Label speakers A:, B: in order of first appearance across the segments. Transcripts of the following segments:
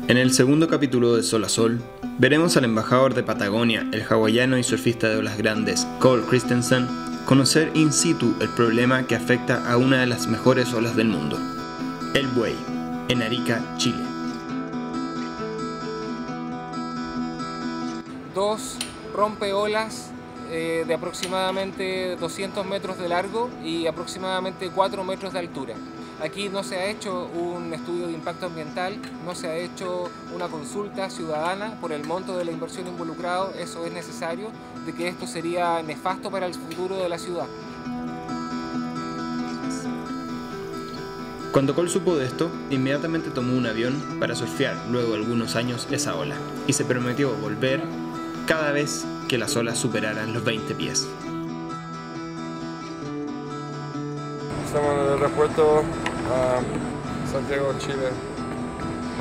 A: En el segundo capítulo de Sol a Sol, veremos al embajador de Patagonia, el hawaiano y surfista de olas grandes, Cole Christensen, conocer in situ el problema que afecta a una de las mejores olas del mundo, el buey, en Arica, Chile.
B: Dos rompeolas de aproximadamente 200 metros de largo y aproximadamente 4 metros de altura. Aquí no se ha hecho un estudio de impacto ambiental, no se ha hecho una consulta ciudadana por el monto de la inversión involucrado. Eso es necesario, de que esto sería nefasto para el futuro de la ciudad.
A: Cuando Cole supo de esto, inmediatamente tomó un avión para surfear luego de algunos años esa ola y se prometió volver cada vez que las olas superaran los 20 pies.
C: Estamos en el aeropuerto Santiago, Chile.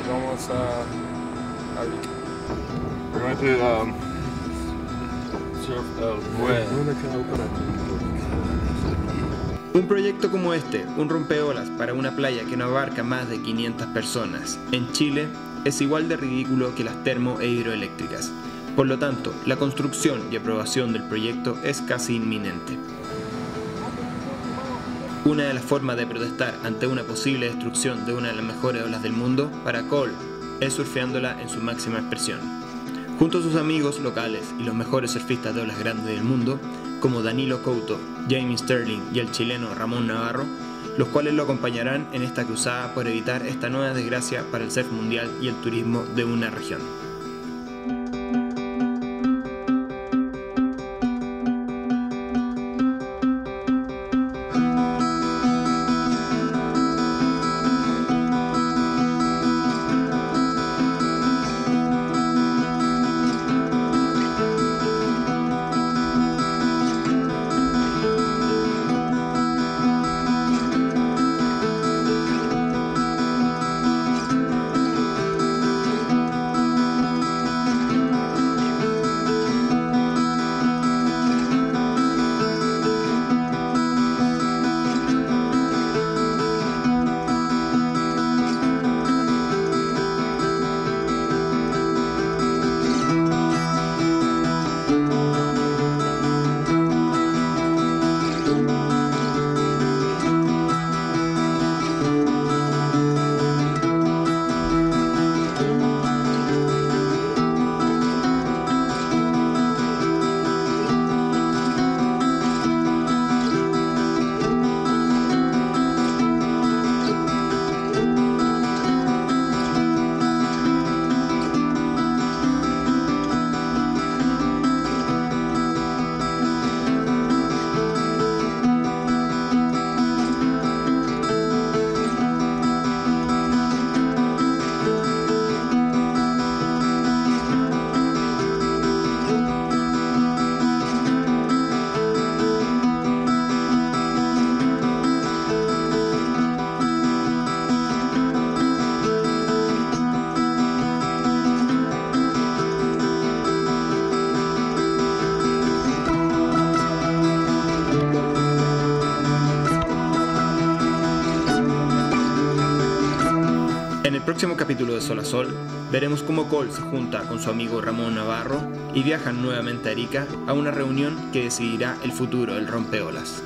C: Vamos a Arica.
D: We're going to surf el buey.
A: Un proyecto como este, un rompeolas para una playa que no abarca más de 500 personas, en Chile es igual de ridículo que las termo e hidroeléctricas. Por lo tanto, la construcción y aprobación del proyecto es casi inminente. Una de las formas de protestar ante una posible destrucción de una de las mejores olas del mundo, para Cole, es surfeándola en su máxima expresión. Junto a sus amigos locales y los mejores surfistas de olas grandes del mundo, como Danilo Couto, Jamie Sterling y el chileno Ramón Navarro, los cuales lo acompañarán en esta cruzada por evitar esta nueva desgracia para el surf mundial y el turismo de una región. En el próximo capítulo de Sol a Sol, veremos cómo Cole se junta con su amigo Ramón Navarro y viajan nuevamente a Arica a una reunión que decidirá el futuro del rompeolas.